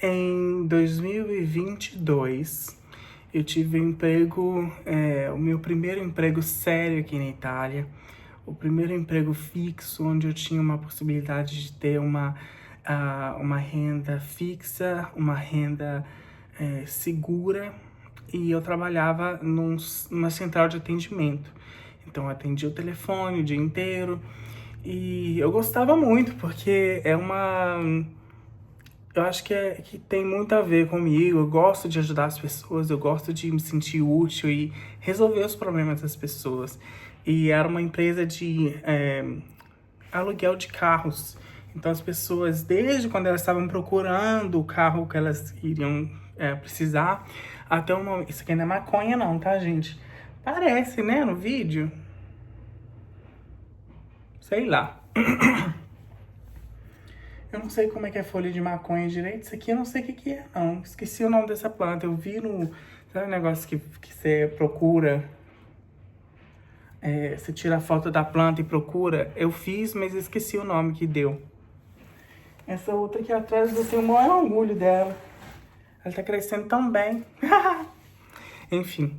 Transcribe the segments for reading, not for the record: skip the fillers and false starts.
Em 2022, eu tive um emprego, o meu primeiro emprego sério aqui na Itália. O primeiro emprego fixo, onde eu tinha uma possibilidade de ter uma renda fixa, uma renda segura. E eu trabalhava numa central de atendimento. Então eu atendia o telefone o dia inteiro. E eu gostava muito, porque eu acho que tem muito a ver comigo. Eu gosto de ajudar as pessoas, eu gosto de me sentir útil e resolver os problemas das pessoas. E era uma empresa de aluguel de carros. Então as pessoas, desde quando elas estavam procurando o carro que elas iriam precisar, até o momento... Isso aqui não é maconha não, tá, gente? Parece, né, no vídeo. Sei lá. Eu não sei como é que é folha de maconha direito. Isso aqui eu não sei o que é, não. Esqueci o nome dessa planta. Eu vi no... Sabe o negócio que você procura? Você tira a foto da planta e procura. Eu fiz, mas esqueci o nome que deu. Essa outra aqui atrás, eu tenho o maior orgulho dela. Ela tá crescendo tão bem. Enfim.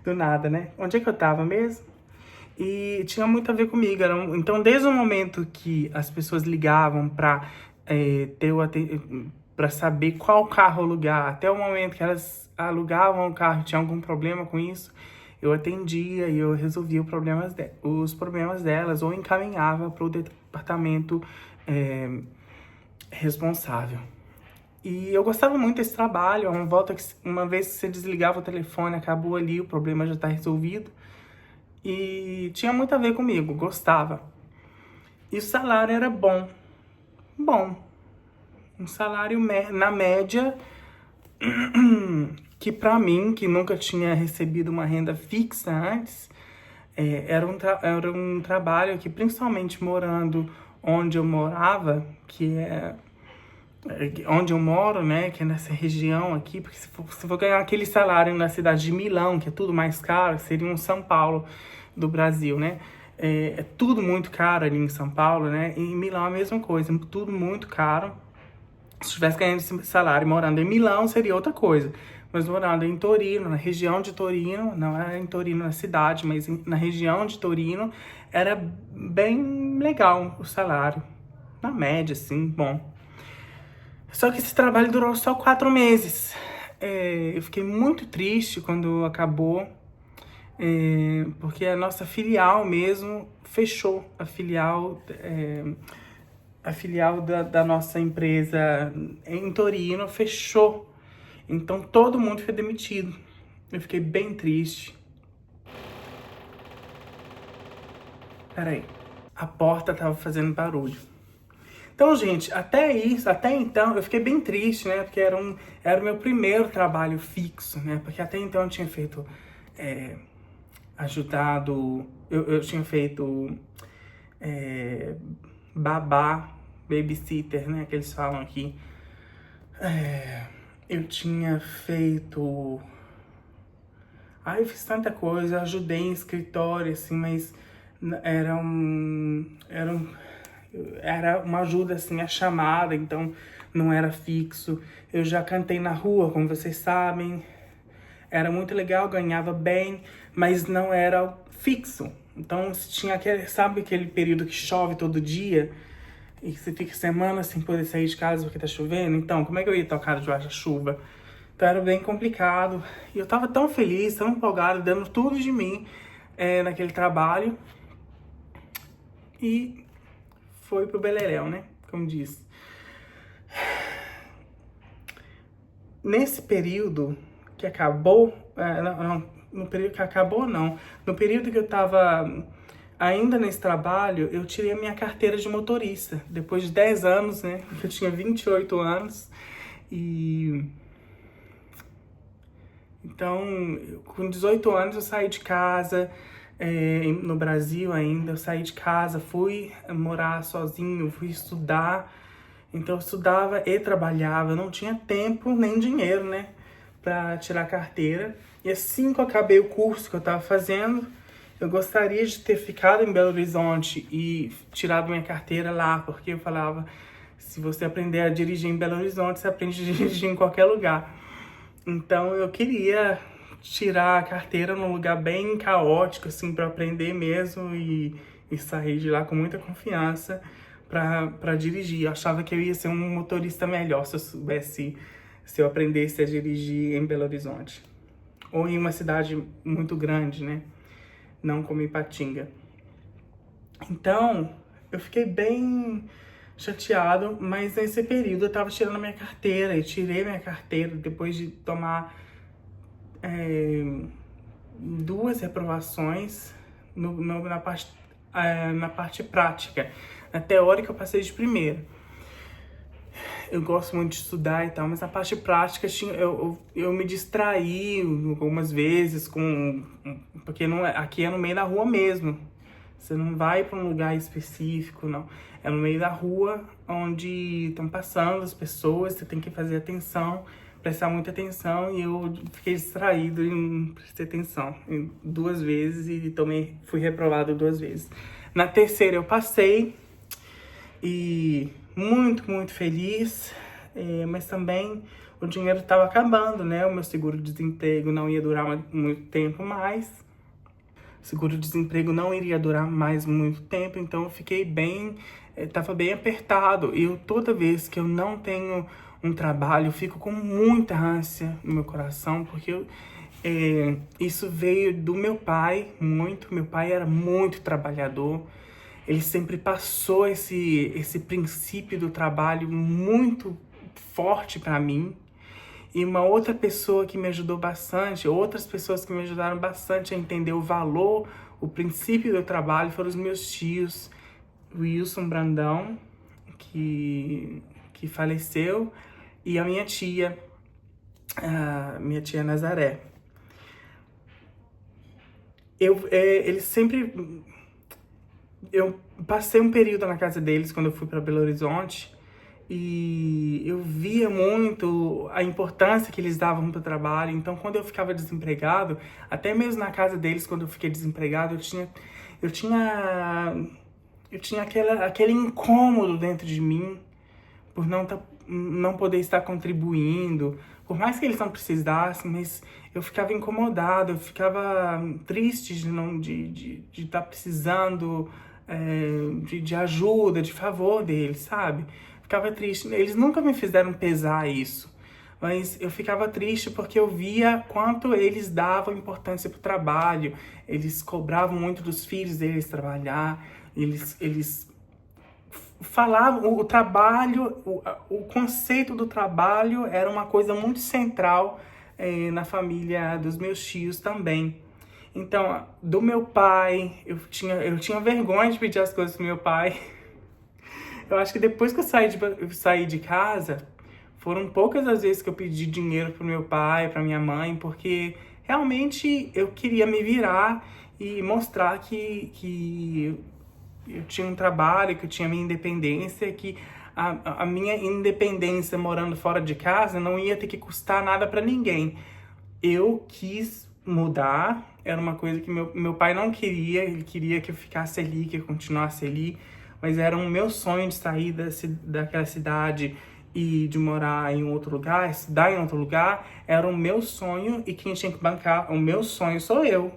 Do nada, né? Onde é que eu tava mesmo? E tinha muito a ver comigo. Então, desde o momento que as pessoas ligavam para para saber qual carro alugar, até o momento que elas alugavam o carro e tinham algum problema com isso, eu atendia e eu resolvia os problemas delas ou encaminhava para o departamento responsável. E eu gostava muito desse trabalho. Uma vez que você desligava o telefone, acabou ali, o problema já está resolvido. E tinha muito a ver comigo, gostava. E o salário era bom. Bom. Um salário na média, que pra mim, que nunca tinha recebido uma renda fixa antes, era um trabalho que, principalmente morando onde eu morava, que é onde eu moro, né, que é nessa região aqui, porque se for ganhar aquele salário na cidade de Milão, que é tudo mais caro, seria um São Paulo do Brasil, né? É tudo muito caro ali em São Paulo, né? E em Milão é a mesma coisa, tudo muito caro. Se estivesse ganhando esse salário morando em Milão, seria outra coisa. Mas morando em Torino, na região de Torino, não era em Torino na cidade, mas na região de Torino, era bem legal o salário. Na média, assim, bom. Só que esse trabalho durou só 4 meses. Eu fiquei muito triste quando acabou, porque a nossa filial mesmo fechou. A filial da nossa empresa em Torino fechou. Então todo mundo foi demitido. Eu fiquei bem triste. Peraí, a porta tava fazendo barulho. Então, gente, até então, eu fiquei bem triste, né? Porque era o meu primeiro trabalho fixo, né? Porque até então eu tinha feito, eu tinha feito babá, babysitter, né? Que eles falam aqui. Eu tinha feito... eu fiz tanta coisa, eu ajudei em escritório, assim, mas era uma ajuda, assim, a chamada, então não era fixo. Eu já cantei na rua, como vocês sabem. Era muito legal, ganhava bem, mas não era fixo. Então, tinha aquele período que chove todo dia e você fica semanas sem poder sair de casa porque tá chovendo? Então, como é que eu ia tocar debaixo da chuva? Então, era bem complicado. E eu tava tão feliz, tão empolgado, dando tudo de mim naquele trabalho. E foi pro beleléu, né? Como diz. Nesse período que acabou... no período que acabou, não. No período que eu tava ainda nesse trabalho, eu tirei a minha carteira de motorista. Depois de 10 anos, né? Eu tinha 28 anos. Então, com 18 anos eu saí de casa, no Brasil ainda, eu saí de casa, fui morar sozinho, fui estudar. Então eu estudava e trabalhava, eu não tinha tempo nem dinheiro, né, pra tirar a carteira. E assim que eu acabei o curso que eu tava fazendo, eu gostaria de ter ficado em Belo Horizonte e tirado minha carteira lá, porque eu falava, Se você aprender a dirigir em Belo Horizonte, você aprende a dirigir em qualquer lugar. Então eu queria tirar a carteira num lugar bem caótico, assim, para aprender mesmo e sair de lá com muita confiança para dirigir. Eu achava que eu ia ser um motorista melhor se eu aprendesse a dirigir em Belo Horizonte. Ou em uma cidade muito grande, né? Não como Ipatinga. Então, eu fiquei bem chateado, mas nesse período eu tava tirando a minha carteira. Eu tirei minha carteira depois de tomar 2 reprovações na parte prática. Na teórica eu passei de primeira. Eu gosto muito de estudar e tal, mas na parte prática eu me distraí algumas vezes porque não, aqui é no meio da rua mesmo. Você não vai para um lugar específico, não. É no meio da rua, onde estão passando as pessoas, você tem que fazer atenção, prestar muita atenção, e eu fiquei distraído e não prestei atenção 2 vezes e também fui reprovado 2 vezes. Na terceira eu passei e muito, muito feliz, mas também o dinheiro estava acabando, né? O meu seguro-desemprego não ia durar muito tempo mais. Seguro-desemprego não iria durar mais muito tempo, então eu fiquei tava bem apertado. E toda vez que eu não tenho um trabalho, eu fico com muita ânsia no meu coração, porque isso veio do meu pai, muito. Meu pai era muito trabalhador, ele sempre passou esse princípio do trabalho muito forte para mim. E uma outra pessoa que me ajudou bastante, outras pessoas que me ajudaram bastante a entender o valor, o princípio do trabalho, foram os meus tios, Wilson Brandão, que faleceu, e a minha tia Nazaré. Eles sempre... Eu passei um período na casa deles quando eu fui para Belo Horizonte, e eu via muito a importância que eles davam pro trabalho. Então, quando eu ficava desempregado, até mesmo na casa deles, quando eu fiquei desempregado, eu tinha aquele incômodo dentro de mim por não poder estar contribuindo. Por mais que eles não precisassem, mas eu ficava incomodado, eu ficava triste de estar precisando de ajuda, de favor deles, sabe? Ficava triste. Eles nunca me fizeram pesar isso, mas eu ficava triste porque eu via quanto eles davam importância pro trabalho. Eles cobravam muito dos filhos deles trabalhar, eles falavam o trabalho, o conceito do trabalho era uma coisa muito central na família dos meus tios também. Então, do meu pai, eu tinha vergonha de pedir as coisas pro meu pai. Eu acho que depois que eu saí de casa, foram poucas as vezes que eu pedi dinheiro pro meu pai, pra minha mãe, porque realmente eu queria me virar e mostrar que eu tinha um trabalho, que eu tinha minha independência, que a minha independência morando fora de casa não ia ter que custar nada pra ninguém. Eu quis mudar, era uma coisa que meu pai não queria, ele queria que eu ficasse ali, que eu continuasse ali, mas era um meu sonho de sair daquela cidade e de morar em outro lugar, estudar em outro lugar, era o meu sonho, e quem tinha que bancar o meu sonho sou eu.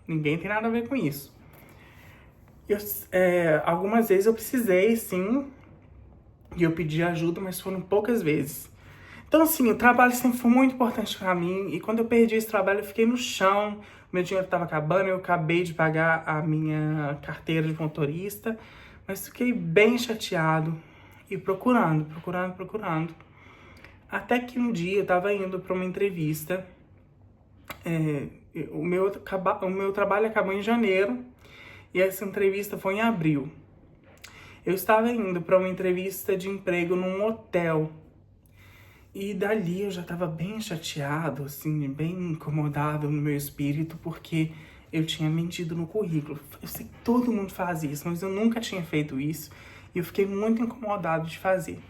Ninguém tem nada a ver com isso. Algumas vezes eu precisei, sim, e eu pedi ajuda, mas foram poucas vezes. Então, assim, o trabalho sempre foi muito importante pra mim, e quando eu perdi esse trabalho, eu fiquei no chão, meu dinheiro estava acabando, eu acabei de pagar a minha carteira de motorista, mas fiquei bem chateado e procurando. Até que um dia eu tava indo para uma entrevista, o meu trabalho acabou em janeiro, e essa entrevista foi em abril. Eu estava indo para uma entrevista de emprego num hotel. E dali eu já estava bem chateado, assim, bem incomodado no meu espírito, porque eu tinha mentido no currículo. Eu sei que todo mundo faz isso, mas eu nunca tinha feito isso. E eu fiquei muito incomodado de fazer.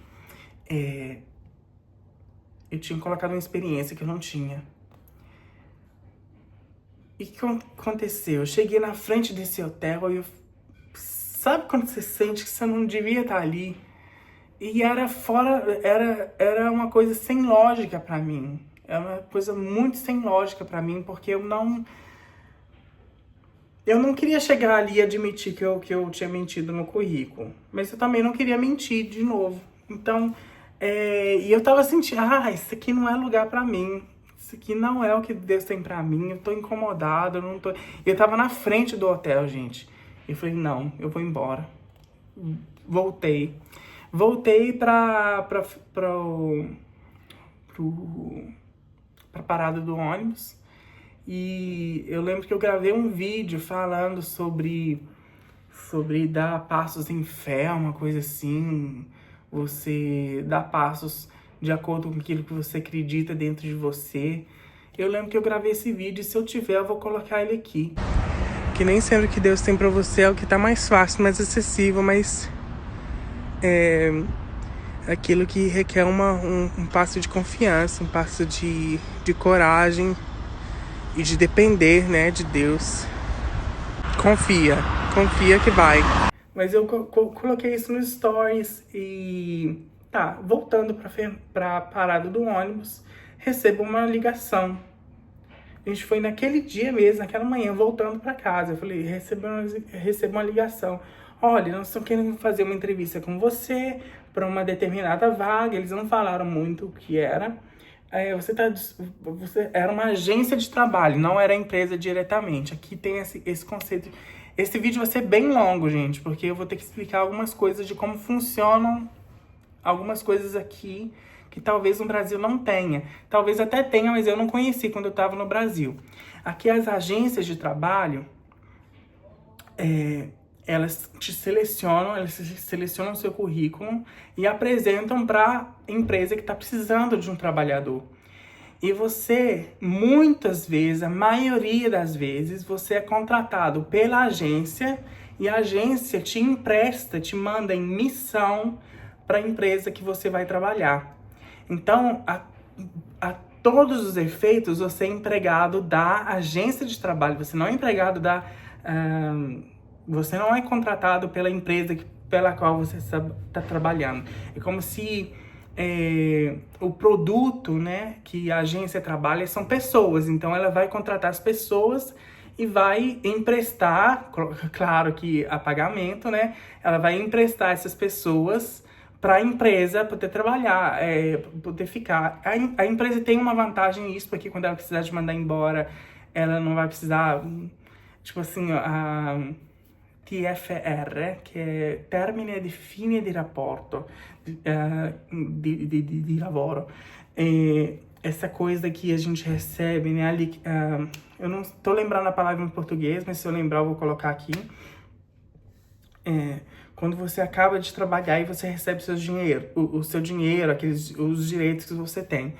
Eu tinha colocado uma experiência que eu não tinha. E o que aconteceu? Eu cheguei na frente desse hotel e sabe quando você sente que você não devia estar ali? E era fora, era uma coisa sem lógica pra mim. É uma coisa muito sem lógica pra mim, porque eu não queria chegar ali e admitir que eu tinha mentido no currículo. Mas eu também não queria mentir de novo. Então, e eu tava sentindo, isso aqui não é lugar pra mim. Isso aqui não é o que Deus tem pra mim. Eu tô incomodado, eu não tô... Eu tava na frente do hotel, gente. Eu falei, não, eu vou embora. Voltei. Voltei pra parada do ônibus. E eu lembro que eu gravei um vídeo falando sobre dar passos em fé, uma coisa assim. Você dar passos de acordo com aquilo que você acredita dentro de você. Eu lembro que eu gravei esse vídeo e se eu tiver, eu vou colocar ele aqui. Que nem sempre o que Deus tem pra você é o que tá mais fácil, mais acessível, mas é aquilo que requer um passo de confiança, um passo de coragem e de depender, né, de Deus. Confia que vai. Mas eu coloquei isso nos stories e tá, voltando pra parada do ônibus, recebo uma ligação. A gente foi naquele dia mesmo, naquela manhã, voltando pra casa. Eu falei, recebo uma ligação. Olha, nós estamos querendo fazer uma entrevista com você para uma determinada vaga. Eles não falaram muito o que era. Você era uma agência de trabalho, não era empresa diretamente. Aqui tem esse conceito. Esse vídeo vai ser bem longo, gente, porque eu vou ter que explicar algumas coisas de como funcionam algumas coisas aqui que talvez no Brasil não tenha. Talvez até tenha, mas eu não conheci quando eu estava no Brasil. Aqui as agências de trabalho, elas selecionam o seu currículo e apresentam para a empresa que está precisando de um trabalhador. E você, muitas vezes, a maioria das vezes, você é contratado pela agência e a agência te empresta, te manda em missão para a empresa que você vai trabalhar. Então, a todos os efeitos, você é empregado da agência de trabalho, você não é empregado você não é contratado pela empresa pela qual você está trabalhando. É como se o produto, né, que a agência trabalha são pessoas. Então, ela vai contratar as pessoas e vai emprestar, claro que a pagamento, né? Ela vai emprestar essas pessoas para a empresa poder trabalhar, poder ficar. A empresa tem uma vantagem nisso, porque quando ela precisar de mandar embora, ela não vai precisar, tipo assim, a TFR, que é Termine di Fine di Rapporto, de lavoro. Essa coisa que a gente recebe, né? Eu não estou lembrando a palavra em português, mas se eu lembrar eu vou colocar aqui. Quando você acaba de trabalhar e você recebe o seu dinheiro, os direitos que você tem.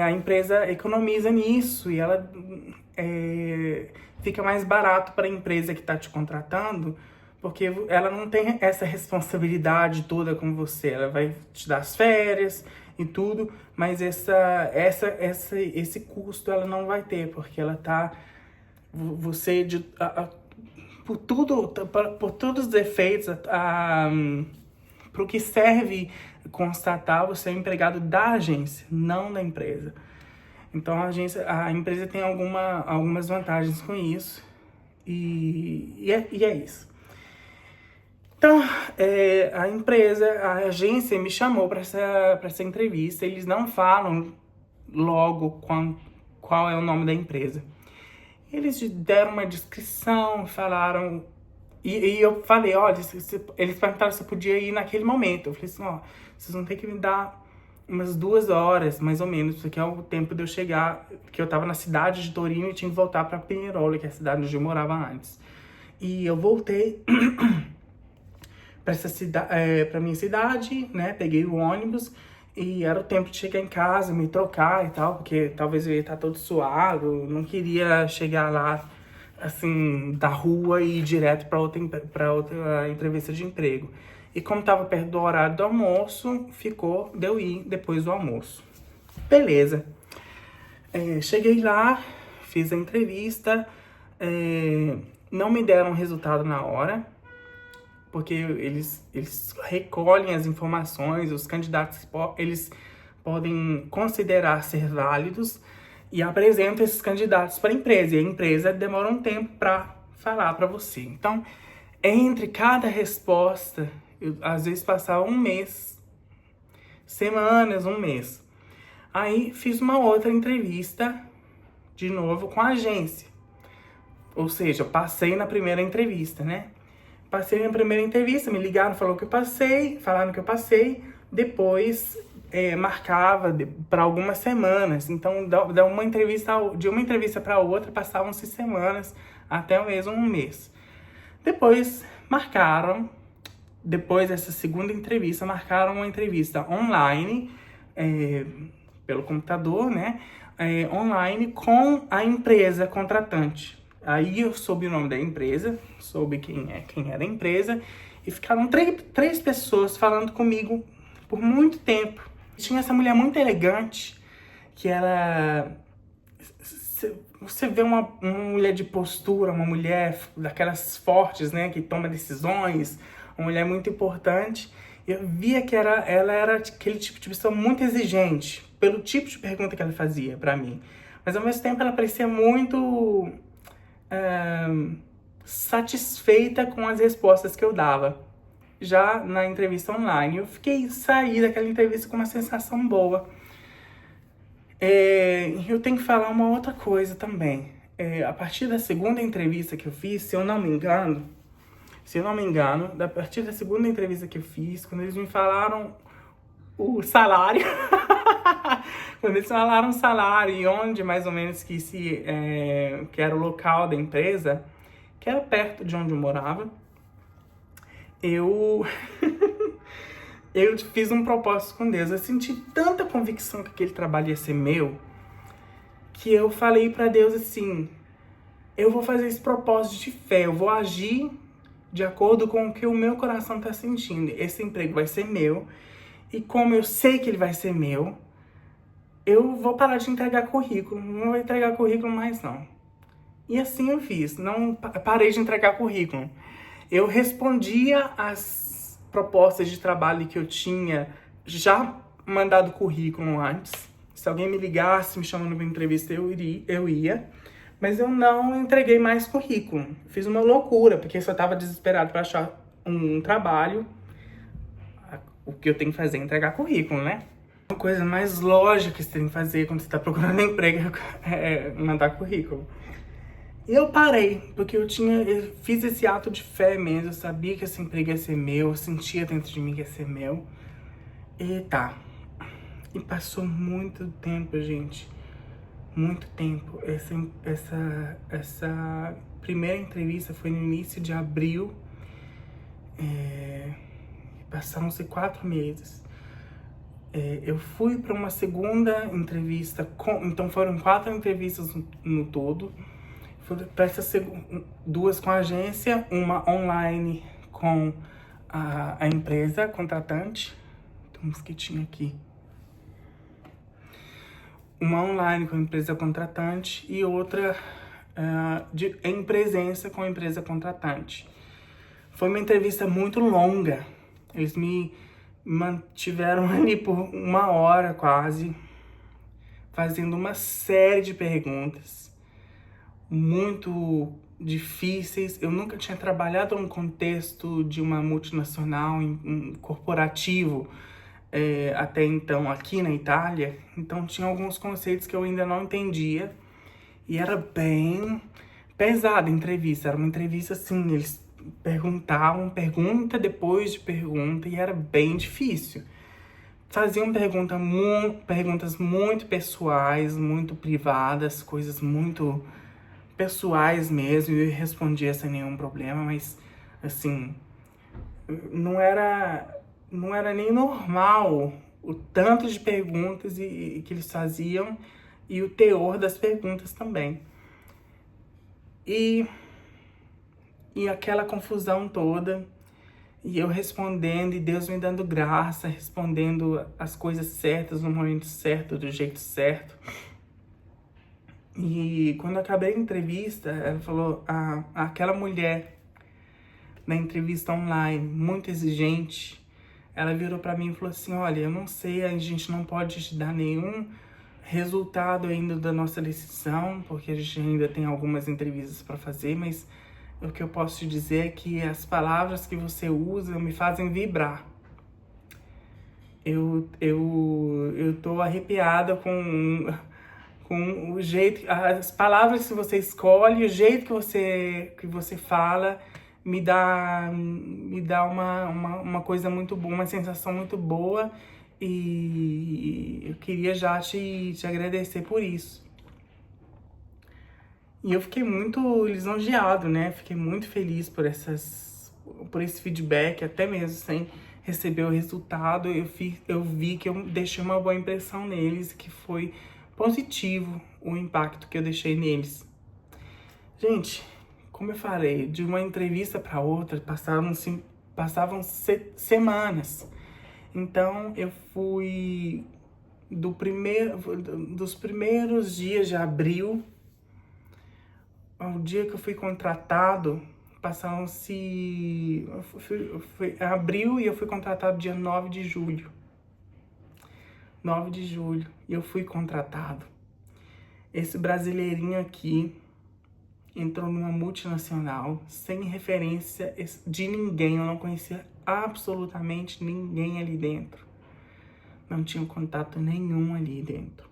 A empresa economiza nisso e ela fica mais barato para a empresa que está te contratando, porque ela não tem essa responsabilidade toda com você. Ela vai te dar as férias e tudo, mas esse custo ela não vai ter, porque ela tá... por todos os efeitos, para o que serve constatar, você é empregado da agência, não da empresa. Então a empresa tem algumas vantagens com isso, e é isso. Então, a agência me chamou para essa entrevista. Eles não falam logo qual é o nome da empresa. Eles deram uma descrição, falaram... E eu falei, olha, eles perguntaram se eu podia ir naquele momento. Eu falei assim, ó, vocês vão ter que me dar umas 2 horas, mais ou menos, porque é o tempo de eu chegar, porque eu tava na cidade de Torino e tinha que voltar pra Pinerolo, que é a cidade onde eu morava antes. E eu voltei pra minha cidade, né, peguei o ônibus, e era o tempo de chegar em casa, me trocar e tal, porque talvez eu ia estar todo suado, não queria chegar lá, assim, da rua e ir direto pra outra entrevista de emprego. E como tava perto do horário do almoço, de eu ir depois do almoço. Beleza. Cheguei lá, fiz a entrevista, não me deram resultado na hora, porque eles recolhem as informações, os candidatos eles podem considerar ser válidos e apresentam esses candidatos para a empresa. E a empresa demora um tempo para falar para você. Então, entre cada resposta, eu às vezes passava um mês, semanas, um mês. Aí fiz uma outra entrevista, de novo, com a agência. Ou seja, eu passei na primeira entrevista, né? Passei na primeira entrevista, me ligaram, falaram que eu passei, falaram que eu passei. Depois marcava para algumas semanas. Então, de uma entrevista para outra, passavam-se semanas, até mesmo um mês. Depois marcaram, depois dessa segunda entrevista, marcaram uma entrevista online, pelo computador, né? Online com a empresa contratante. Aí eu soube o nome da empresa, soube quem era a empresa, e ficaram três pessoas falando comigo por muito tempo. Tinha essa mulher muito elegante, que ela... Você vê uma mulher de postura, uma mulher daquelas fortes, né, que toma decisões, uma mulher muito importante. Eu via que ela era aquele tipo de pessoa muito exigente, pelo tipo de pergunta que ela fazia pra mim. Mas ao mesmo tempo ela parecia muito satisfeita com as respostas que eu dava. Já na entrevista online, eu saí daquela entrevista com uma sensação boa. Eu tenho que falar uma outra coisa também. A partir da segunda entrevista que eu fiz, se eu não me engano, a partir da segunda entrevista que eu fiz, quando eles me falaram o salário, quando eles falaram o salário e onde mais ou menos que era o local da empresa, que era perto de onde eu morava, eu fiz um propósito com Deus. Eu senti tanta convicção que aquele trabalho ia ser meu, que eu falei pra Deus assim, eu vou fazer esse propósito de fé, eu vou agir de acordo com o que o meu coração tá sentindo. Esse emprego vai ser meu, e como eu sei que ele vai ser meu, eu vou parar de entregar currículo, não vou entregar currículo mais não. E assim eu fiz, não parei de entregar currículo. Eu respondia as propostas de trabalho que eu tinha já mandado currículo antes. Se alguém me ligasse, me chamando para entrevista, eu ia. Mas eu não entreguei mais currículo. Fiz uma loucura, porque eu só estava desesperado para achar um trabalho. O que eu tenho que fazer é entregar currículo, né? A coisa mais lógica que você tem que fazer quando você está procurando emprego é mandar currículo. E eu parei, porque eu fiz esse ato de fé mesmo, eu sabia que esse emprego ia ser meu, eu sentia dentro de mim que ia ser meu. E tá. E passou muito tempo, gente. Muito tempo. Essa primeira entrevista foi no início de abril. Passaram-se 4 meses. Eu fui para uma segunda entrevista, então foram 4 entrevistas no todo. Para essas 2 com a agência, uma online com a empresa contratante. Tem um mosquitinho aqui. Uma online com a empresa contratante e outra em presença com a empresa contratante. Foi uma entrevista muito longa. Eles me mantiveram ali por 1 hora quase, fazendo uma série de perguntas muito difíceis. Eu nunca tinha trabalhado num contexto de uma multinacional, corporativo, até então aqui na Itália. Então tinha alguns conceitos que eu ainda não entendia. E era bem pesada a entrevista. Era uma entrevista assim, eles perguntavam pergunta depois de pergunta e era bem difícil. Faziam perguntas muito pessoais, muito privadas, coisas muito pessoais mesmo, e eu respondia sem nenhum problema, mas assim, não era nem normal o tanto de perguntas que eles faziam e o teor das perguntas também. E aquela confusão toda, e eu respondendo, e Deus me dando graça, respondendo as coisas certas no momento certo, do jeito certo. E quando eu acabei a entrevista, ela falou, aquela mulher na entrevista online, muito exigente. Ela virou para mim e falou assim, olha, eu não sei, a gente não pode te dar nenhum resultado ainda da nossa decisão, porque a gente ainda tem algumas entrevistas para fazer, mas o que eu posso te dizer é que as palavras que você usa me fazem vibrar. Eu tô arrepiada com o jeito, as palavras que você escolhe, o jeito que você fala, me dá uma coisa muito boa, uma sensação muito boa, e eu queria já te agradecer por isso. E eu fiquei muito lisonjeado, né? Fiquei muito feliz por esse feedback, até mesmo sem receber o resultado, eu vi que eu deixei uma boa impressão neles, que foi positivo o impacto que eu deixei neles. Gente, como eu falei, de uma entrevista para outra passavam semanas. Então eu fui dos primeiros dias de abril ao dia que eu fui contratado, passaram-se... Foi abril e eu fui contratado dia 9 de julho. 9 de julho, e eu fui contratado. Esse brasileirinho aqui entrou numa multinacional, sem referência de ninguém. Eu não conhecia absolutamente ninguém ali dentro. Não tinha contato nenhum ali dentro.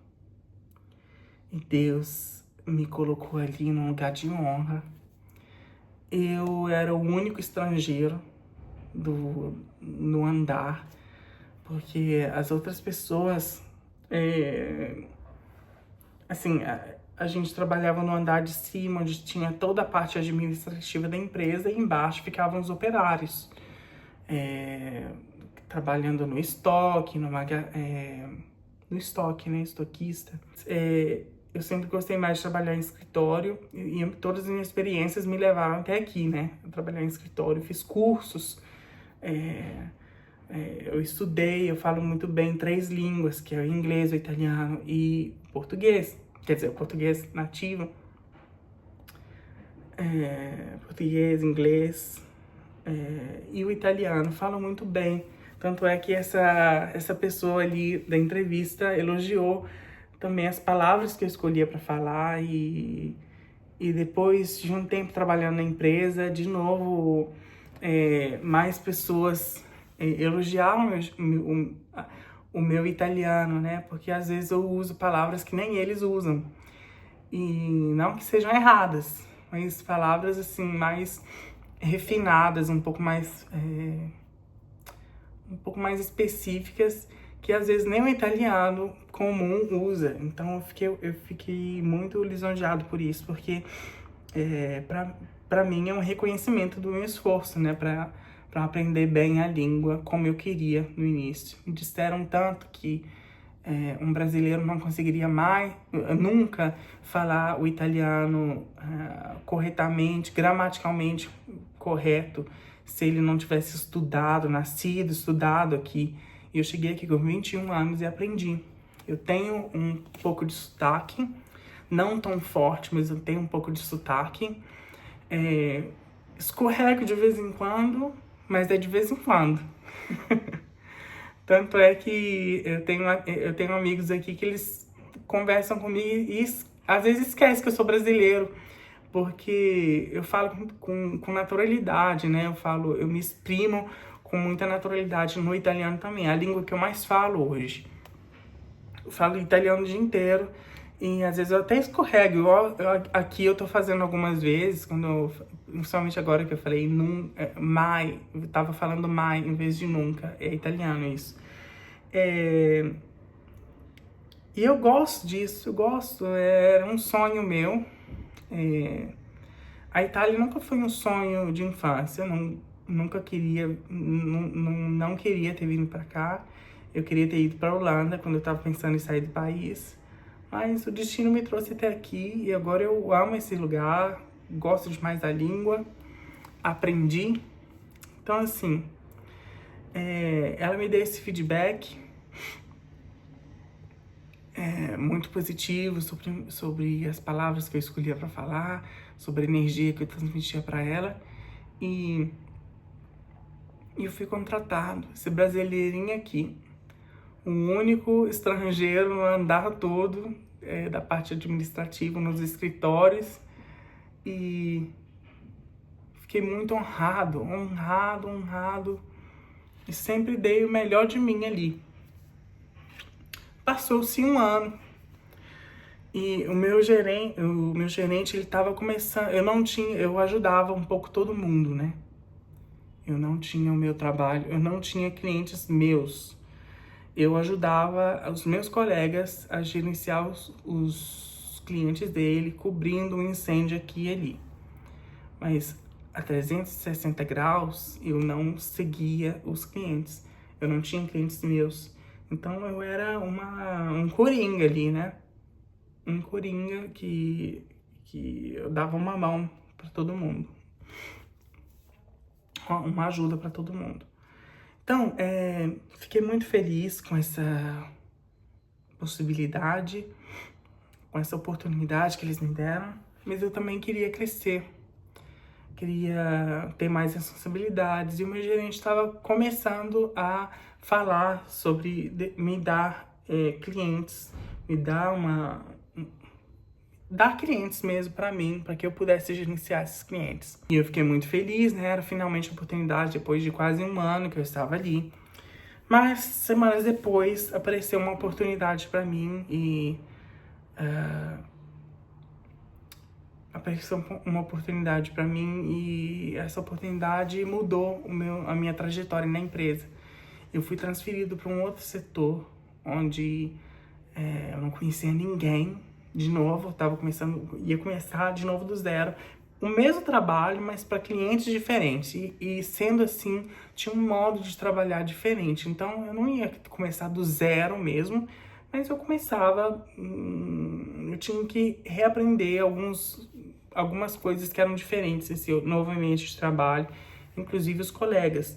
E Deus me colocou ali num lugar de honra. Eu era o único estrangeiro no andar, porque as outras pessoas, assim, a gente trabalhava no andar de cima, onde tinha toda a parte administrativa da empresa, e embaixo ficavam os operários, trabalhando no estoque, no estoque, né, estoquista. Eu sempre gostei mais de trabalhar em escritório, e todas as minhas experiências me levaram até aqui, né? Eu trabalhar em escritório, fiz cursos, eu estudei, eu falo muito bem 3 línguas, que é o inglês, o italiano e o português. Quer dizer, o português nativo. Português, inglês e o italiano, falo muito bem. Tanto é que essa pessoa ali da entrevista elogiou também as palavras que eu escolhia para falar, e depois de um tempo trabalhando na empresa, de novo, mais pessoas elogiaram o meu italiano, né? Porque às vezes eu uso palavras que nem eles usam. E não que sejam erradas, mas palavras assim mais refinadas, um pouco mais específicas, que às vezes nem o italiano comum usa. Então eu fiquei muito lisonjeado por isso, porque para mim é um reconhecimento do meu esforço, né, para aprender bem a língua como eu queria no início. Me disseram tanto que um brasileiro não conseguiria nunca falar o italiano corretamente, gramaticalmente correto, se ele não tivesse estudado aqui. E eu cheguei aqui com 21 anos e aprendi. Eu tenho um pouco de sotaque, não tão forte, mas eu tenho um pouco de sotaque. Escorrego de vez em quando, mas é de vez em quando. Tanto é que eu tenho amigos aqui que eles conversam comigo e às vezes esquecem que eu sou brasileiro, porque eu falo com naturalidade, né? Eu me exprimo com muita naturalidade no italiano também, é a língua que eu mais falo hoje. Eu falo italiano o dia inteiro e às vezes eu até escorrego. Aqui eu tô fazendo algumas vezes, principalmente agora que eu falei mai, eu tava falando mai em vez de nunca, é italiano isso. E eu gosto disso, era um sonho meu. A Itália nunca foi um sonho de infância, nunca queria, não queria ter vindo pra cá. Eu queria ter ido pra Holanda quando eu tava pensando em sair do país. Mas o destino me trouxe até aqui e agora eu amo esse lugar, gosto demais da língua, aprendi. Então, assim, ela me deu esse feedback muito positivo sobre as palavras que eu escolhia para falar, sobre a energia que eu transmitia para ela. E E eu fui contratado, esse brasileirinho aqui, o único estrangeiro no andar todo, da parte administrativa, nos escritórios. E fiquei muito honrado. E sempre dei o melhor de mim ali. Passou-se um ano. E o meu gerente, ele tava começando, eu ajudava um pouco todo mundo, né? Eu não tinha o meu trabalho, eu não tinha clientes meus. Eu ajudava os meus colegas a gerenciar os clientes dele, cobrindo um incêndio aqui e ali. Mas a 360 graus, eu não seguia os clientes. Eu não tinha clientes meus. Então eu era um coringa ali, né? Um coringa que eu dava uma mão para todo mundo. Uma ajuda para todo mundo. Então, fiquei muito feliz com essa possibilidade, com essa oportunidade que eles me deram. Mas eu também queria crescer. Queria ter mais responsabilidades. E o meu gerente estava começando a falar sobre me dar clientes, dar clientes mesmo para mim, para que eu pudesse gerenciar esses clientes. E eu fiquei muito feliz, né? Era finalmente a oportunidade, depois de quase um ano que eu estava ali. Mas, semanas depois, apareceu uma oportunidade para mim e... apareceu uma oportunidade para mim e essa oportunidade mudou a minha trajetória na empresa. Eu fui transferido para um outro setor, onde eu não conhecia ninguém. De novo, ia começar de novo do zero. O mesmo trabalho, mas para clientes diferentes. E sendo assim, tinha um modo de trabalhar diferente. Então, eu não ia começar do zero mesmo, mas eu começava... eu tinha que reaprender algumas coisas que eram diferentes nesse novo ambiente de trabalho, inclusive os colegas.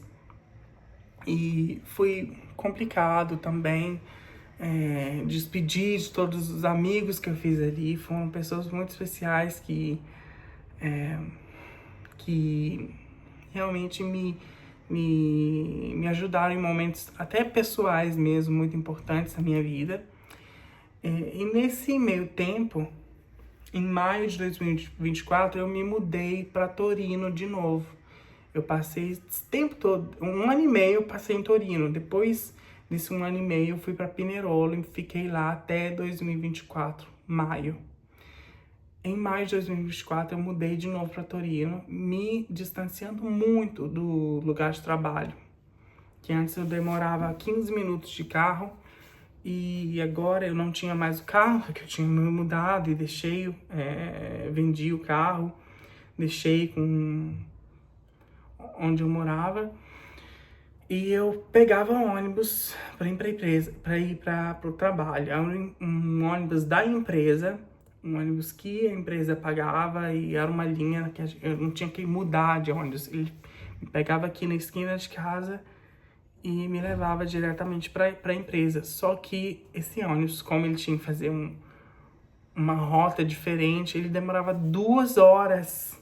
E foi complicado também, despedir de todos os amigos que eu fiz ali. Foram pessoas muito especiais que realmente me ajudaram em momentos até pessoais mesmo, muito importantes na minha vida. E nesse meio tempo, em maio de 2024, eu me mudei para Torino de novo. Eu passei esse tempo todo, 1 ano e meio eu passei em Torino. Depois desse 1 ano e meio eu fui para Pinerolo e fiquei lá até 2024, maio. Em maio de 2024 eu mudei de novo para Torino, me distanciando muito do lugar de trabalho. Que antes eu demorava 15 minutos de carro e agora eu não tinha mais o carro, que eu tinha me mudado e vendi o carro, deixei onde eu morava, e eu pegava um ônibus para ir para o trabalho. Era um ônibus da empresa, um ônibus que a empresa pagava, e era uma linha que eu não tinha que mudar de ônibus. Ele me pegava aqui na esquina de casa e me levava diretamente para a empresa. Só que esse ônibus, como ele tinha que fazer uma rota diferente, ele demorava 2 horas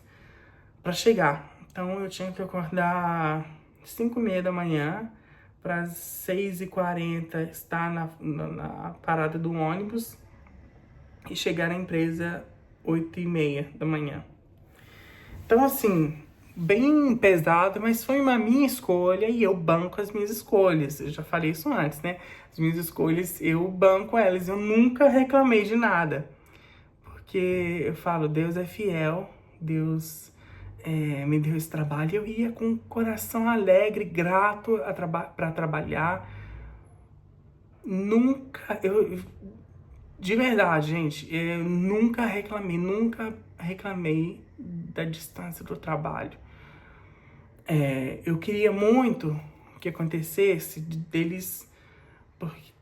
para chegar. Então eu tinha que acordar 5h30 da manhã para 6h40 estar na parada do ônibus e chegar na empresa 8h30 da manhã. Então, assim, bem pesado, mas foi uma minha escolha e eu banco as minhas escolhas. Eu já falei isso antes, né? As minhas escolhas, eu banco elas. Eu nunca reclamei de nada. Porque eu falo, Deus é fiel, Deus me deu esse trabalho. Eu ia com o coração alegre, grato para trabalhar. De verdade, gente, eu nunca reclamei da distância do trabalho. Eu queria muito que acontecesse deles, porque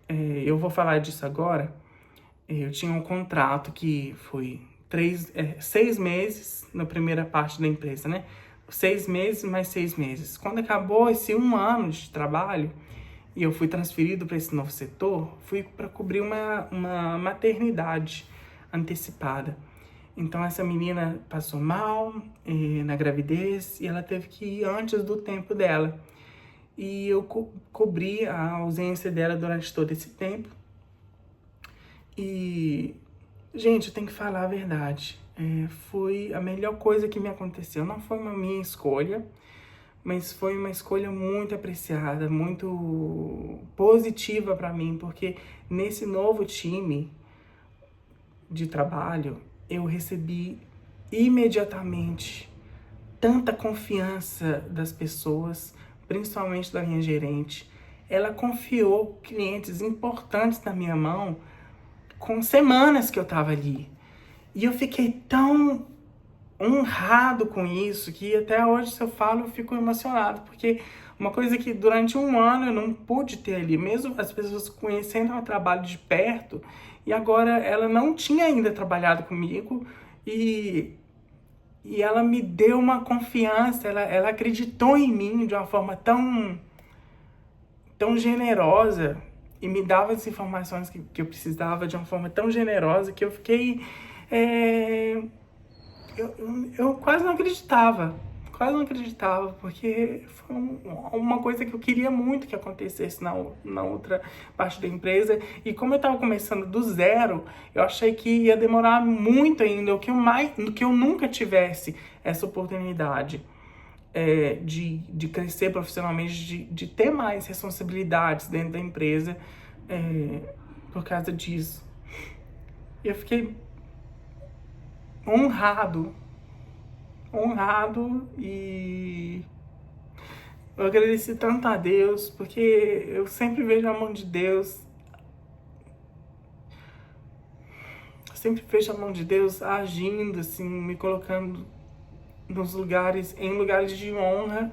eu vou falar disso agora. Eu tinha um contrato que foi 6 meses na primeira parte da empresa, né? 6 meses mais 6 meses. Quando acabou esse 1 ano de trabalho e eu fui transferido para esse novo setor, fui para cobrir uma maternidade antecipada. Então essa menina passou mal na gravidez e ela teve que ir antes do tempo dela. e eu cobri a ausência dela durante todo esse tempo. E, gente, eu tenho que falar a verdade. Foi a melhor coisa que me aconteceu. Não foi uma minha escolha, mas foi uma escolha muito apreciada, muito positiva para mim, porque nesse novo time de trabalho, eu recebi imediatamente tanta confiança das pessoas, principalmente da minha gerente. Ela confiou clientes importantes na minha mão com semanas que eu tava ali. E eu fiquei tão honrado com isso que até hoje, se eu falo, eu fico emocionado, porque uma coisa que durante um ano eu não pude ter ali, mesmo as pessoas conhecendo o trabalho de perto, e agora ela não tinha ainda trabalhado comigo, e ela me deu uma confiança, ela acreditou em mim de uma forma tão generosa, e me dava as informações que eu precisava de uma forma tão generosa, que eu fiquei... Eu quase não acreditava, porque foi uma coisa que eu queria muito que acontecesse na outra parte da empresa. E como eu estava começando do zero, eu achei que ia demorar muito ainda, que eu nunca tivesse essa oportunidade de crescer profissionalmente, de ter mais responsabilidades dentro da empresa por causa disso. Eu fiquei honrado e eu agradeci tanto a Deus, porque eu sempre vejo a mão de Deus, agindo, assim, me colocando em lugares de honra.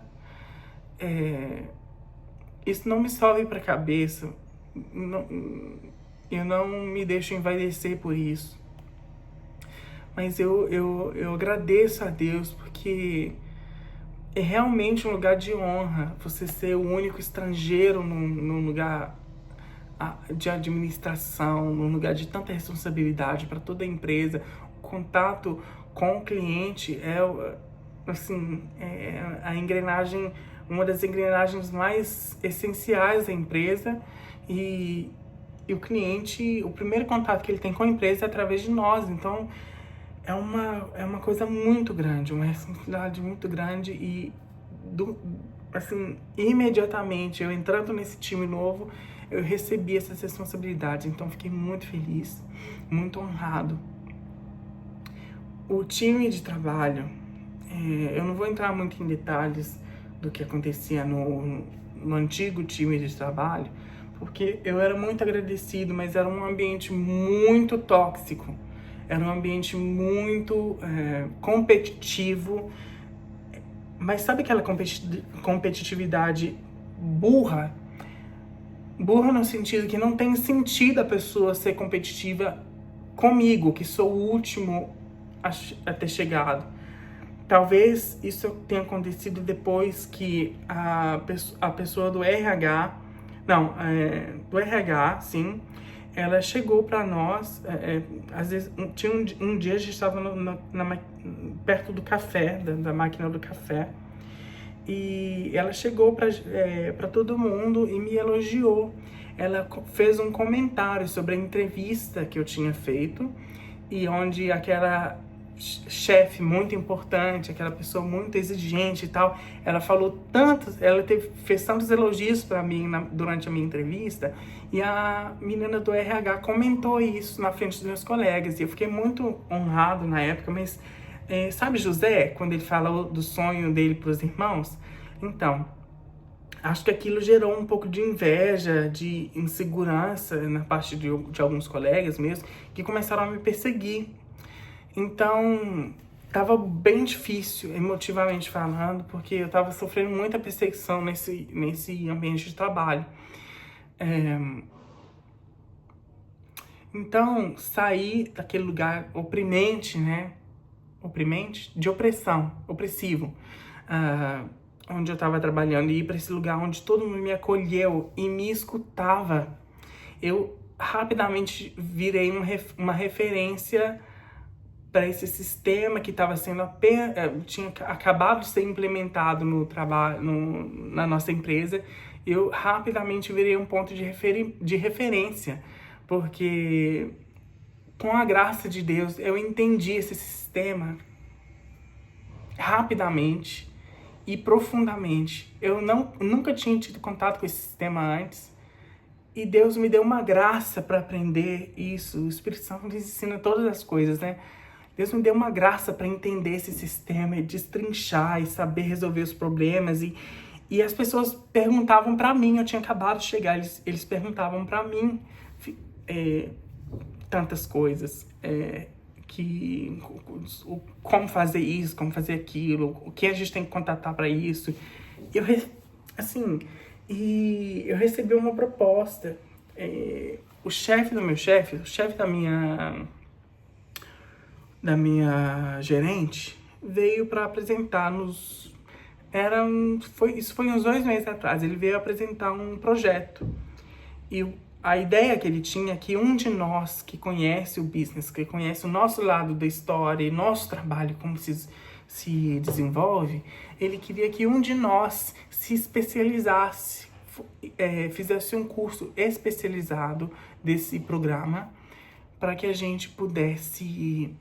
Isso não me sobe para a cabeça, eu não me deixo envaidecer por isso. Mas eu agradeço a Deus, porque é realmente um lugar de honra você ser o único estrangeiro num lugar de administração, num lugar de tanta responsabilidade para toda a empresa. O contato com o cliente a engrenagem, uma das engrenagens mais essenciais da empresa, e o cliente, o primeiro contato que ele tem com a empresa é através de nós. Então é uma coisa muito grande, uma responsabilidade muito grande, e imediatamente eu entrando nesse time novo, eu recebi essas responsabilidades. Então fiquei muito feliz, muito honrado. O time de trabalho, eu não vou entrar muito em detalhes do que acontecia no antigo time de trabalho, porque eu era muito agradecido, mas era um ambiente muito tóxico. Era um ambiente muito competitivo, mas sabe aquela competitividade burra? Burra no sentido que não tem sentido a pessoa ser competitiva comigo, que sou o último a ter chegado. Talvez isso tenha acontecido depois que a pessoa do RH, do RH, sim, ela chegou para nós. Às vezes, tinha um dia a gente estava perto do café, da máquina do café, e ela chegou para todo mundo e me elogiou. Ela fez um comentário sobre a entrevista que eu tinha feito, e onde aquela chefe muito importante, aquela pessoa muito exigente e tal, ela fez tantos elogios para mim durante a minha entrevista, e a menina do RH comentou isso na frente dos meus colegas, e eu fiquei muito honrado na época. Mas sabe José, quando ele fala do sonho dele para os irmãos? Então, acho que aquilo gerou um pouco de inveja, de insegurança na parte de alguns colegas mesmo, que começaram a me perseguir. Então, tava bem difícil, emotivamente falando, porque eu tava sofrendo muita perseguição nesse ambiente de trabalho. Então, sair daquele lugar oprimente, né? De opressão, opressivo, onde eu tava trabalhando, e ir para esse lugar onde todo mundo me acolheu e me escutava. Eu rapidamente virei uma referência para esse sistema que estava sendo tinha acabado de ser implementado no trabalho, na nossa empresa, eu rapidamente virei um ponto de referência, porque com a graça de Deus eu entendi esse sistema rapidamente e profundamente. Eu nunca tinha tido contato com esse sistema antes. E Deus me deu uma graça para aprender isso. O Espírito Santo nos ensina todas as coisas, né? Deus me deu uma graça para entender esse sistema e destrinchar e saber resolver os problemas. E as pessoas perguntavam para mim, eu tinha acabado de chegar, eles perguntavam para mim tantas coisas. Como fazer isso, como fazer aquilo, o que a gente tem que contatar para isso. Eu recebi uma proposta. O chefe do meu chefe, o chefe da minha gerente, veio para apresentar-nos. Isso foi uns 2 meses atrás. Ele veio apresentar um projeto. E a ideia que ele tinha é que um de nós que conhece o business, que conhece o nosso lado da história e nosso trabalho, como se desenvolve, ele queria que um de nós se especializasse, fizesse um curso especializado desse programa, para que a gente pudesse...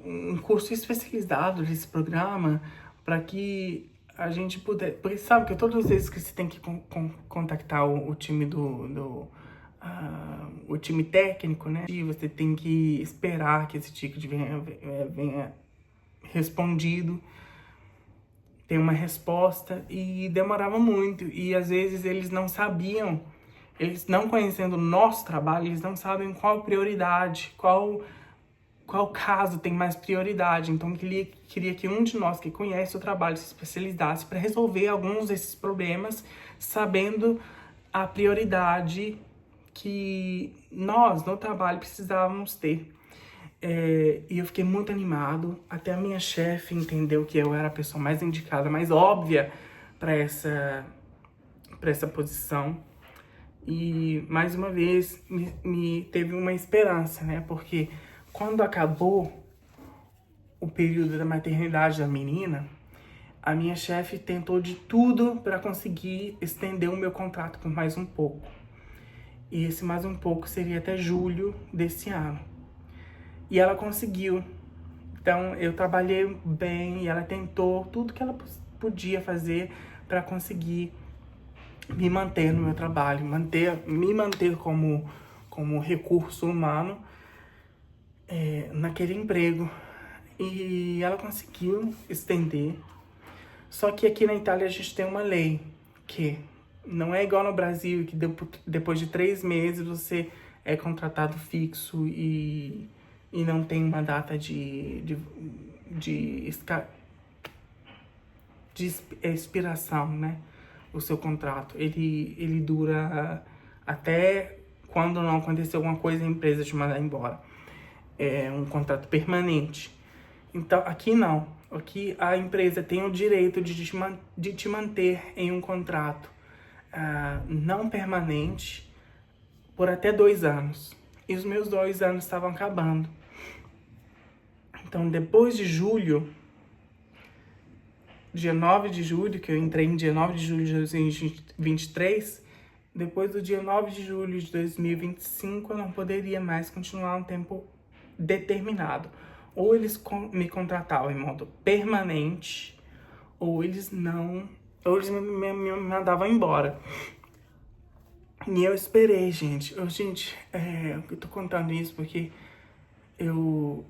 um curso especializado desse programa, para que a gente puder... Porque sabe que todas as vezes que você tem que contactar o time o time técnico, né? E você tem que esperar que esse ticket venha respondido, tem uma resposta, e demorava muito. E às vezes eles não sabiam, eles não conhecendo o nosso trabalho, eles não sabem qual prioridade, qual caso tem mais prioridade. Então, queria que um de nós que conhece o trabalho se especializasse para resolver alguns desses problemas, sabendo a prioridade que nós, no trabalho, precisávamos ter. E eu fiquei muito animado. Até a minha chefe entendeu que eu era a pessoa mais indicada, mais óbvia para essa posição. E, mais uma vez, me teve uma esperança, né? Porque quando acabou o período da maternidade da menina, a minha chefe tentou de tudo para conseguir estender o meu contrato por mais um pouco. E esse mais um pouco seria até julho desse ano. E ela conseguiu. Então, eu trabalhei bem e ela tentou tudo que ela podia fazer para conseguir me manter no meu trabalho, me manter como recurso humano naquele emprego. E ela conseguiu estender. Só que aqui na Itália a gente tem uma lei que não é igual no Brasil, que depois de 3 meses você é contratado fixo e não tem uma data de expiração, né? O seu contrato. Ele dura até quando não acontecer alguma coisa, a empresa te mandar embora. É um contrato permanente. Então, aqui não. Aqui a empresa tem o direito de te manter em um contrato não permanente por até 2 anos. E os meus 2 anos estavam acabando. Então, depois de julho, dia 9 de julho, que eu entrei em dia 9 de julho de 2023, depois do dia 9 de julho de 2025, eu não poderia mais continuar um tempo determinado. Ou eles me contratavam em modo permanente, ou eles me mandavam embora. E eu esperei, gente. Eu tô contando isso porque eu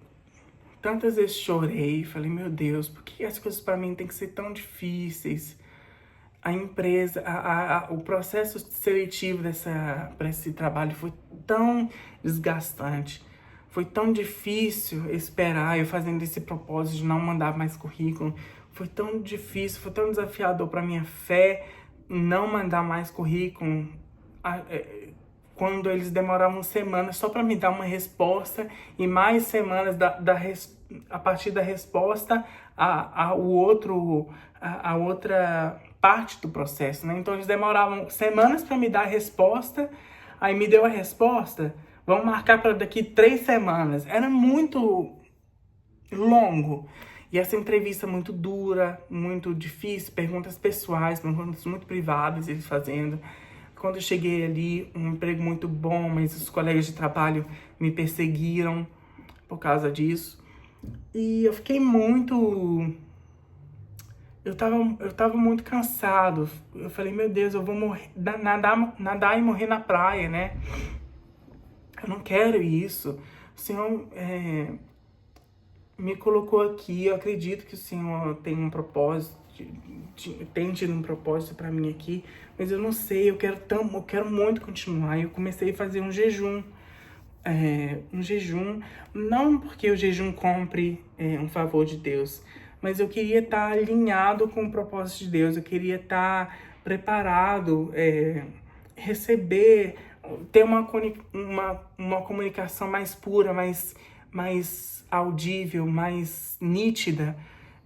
tantas vezes chorei, falei, meu Deus, por que as coisas pra mim tem que ser tão difíceis? A empresa, o processo seletivo para esse trabalho foi tão desgastante. Foi tão difícil esperar, eu fazendo esse propósito de não mandar mais currículo. Foi tão difícil, foi tão desafiador para minha fé não mandar mais currículo. Quando eles demoravam semanas só para me dar uma resposta e mais semanas a partir da resposta a outra parte do processo, né? Então eles demoravam semanas para me dar a resposta, aí me deu a resposta, Vamos marcar para daqui 3 semanas. Era muito longo. E essa entrevista muito dura, muito difícil, perguntas pessoais, perguntas muito privadas, eles fazendo. Quando eu cheguei ali, um emprego muito bom, mas os colegas de trabalho me perseguiram por causa disso. E eu fiquei muito... Eu tava muito cansado. Eu falei, meu Deus, eu vou morrer, nadar e morrer na praia, né? Eu não quero isso. O Senhor me colocou aqui. Eu acredito que o Senhor tem um propósito, tem tido um propósito pra mim aqui. Mas eu não sei, eu quero muito continuar. Eu comecei a fazer um jejum. Não porque o jejum compre um favor de Deus, mas eu queria estar alinhado com o propósito de Deus, eu queria estar preparado, receber, ter uma comunicação mais pura, mais audível, mais nítida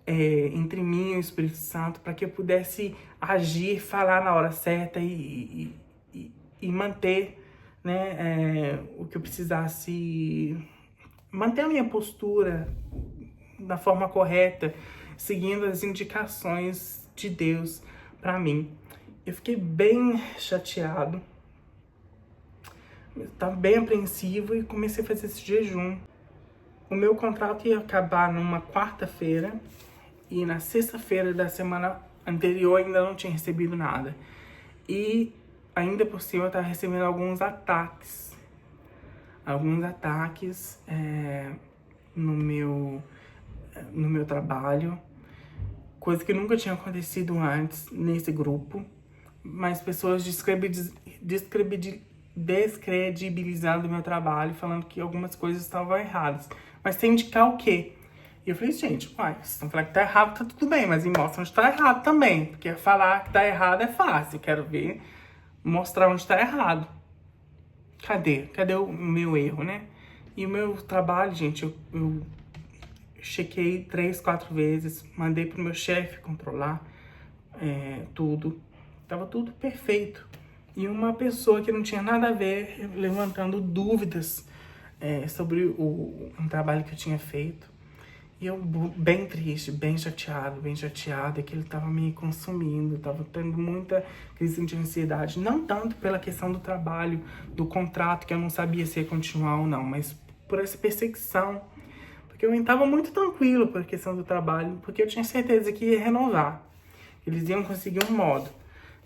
entre mim e o Espírito Santo, para que eu pudesse agir, falar na hora certa e manter, né, o que eu precisasse, manter a minha postura da forma correta, seguindo as indicações de Deus para mim. Eu fiquei bem chateado, estava bem apreensivo e comecei a fazer esse jejum. O meu contrato ia acabar numa quarta-feira e na sexta-feira da semana anterior ainda não tinha recebido nada. E ainda por cima eu estava recebendo alguns ataques no meu trabalho, coisa que nunca tinha acontecido antes nesse grupo, mas pessoas descredibilizando o meu trabalho, falando que algumas coisas estavam erradas. Mas sem indicar o quê? E eu falei, gente, vocês estão falando que tá errado, tá tudo bem, mas me mostra onde tá errado também, porque falar que tá errado é fácil, eu quero ver, mostrar onde tá errado. Cadê o meu erro, né? E o meu trabalho, gente, eu chequei 3, 4 vezes, mandei pro meu chefe controlar tudo. Tava tudo perfeito. E uma pessoa que não tinha nada a ver, levantando dúvidas sobre um trabalho que eu tinha feito. E eu bem triste, bem chateado, que ele tava me consumindo, tava tendo muita crise de ansiedade. Não tanto pela questão do trabalho, do contrato, que eu não sabia se ia continuar ou não, mas por essa perseguição. Porque eu estava muito tranquilo por questão do trabalho, porque eu tinha certeza que ia renovar. Eles iam conseguir um modo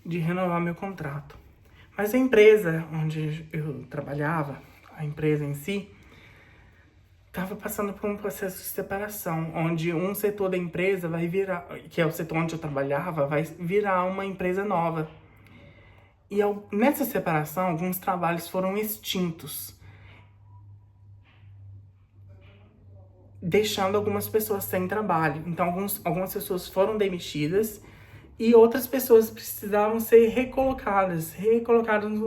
de renovar meu contrato. Mas a empresa onde eu trabalhava, a empresa em si, estava passando por um processo de separação, onde um setor da empresa vai virar, que é o setor onde eu trabalhava, vai virar uma empresa nova. E nessa separação, alguns trabalhos foram extintos, deixando algumas pessoas sem trabalho. Então, algumas pessoas foram demitidas e outras pessoas precisavam ser recolocadas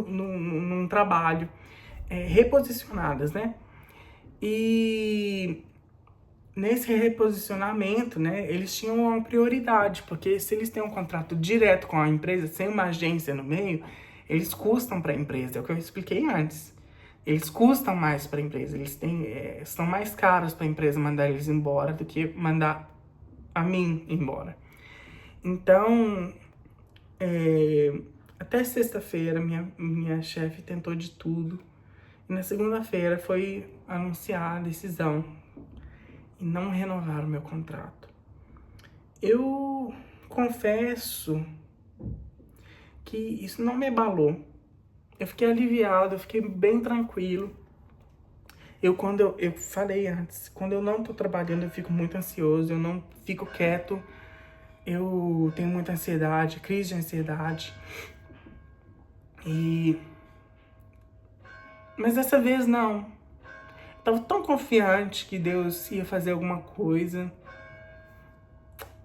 num trabalho, reposicionadas, né? E nesse reposicionamento, né, eles tinham uma prioridade, porque se eles têm um contrato direto com a empresa, sem uma agência no meio, eles custam para a empresa, é o que eu expliquei antes. Eles custam mais para a empresa, eles são mais caros para a empresa mandar eles embora do que mandar a mim embora. Então, até sexta-feira, minha chefe tentou de tudo. E na segunda-feira foi anunciar a decisão e não renovar o meu contrato. Eu confesso que isso não me abalou. Eu fiquei aliviado, eu fiquei bem tranquilo. Eu falei antes, quando eu não tô trabalhando, eu fico muito ansioso, eu não fico quieto, eu tenho muita ansiedade, crise de ansiedade. Mas dessa vez não. Eu tava tão confiante que Deus ia fazer alguma coisa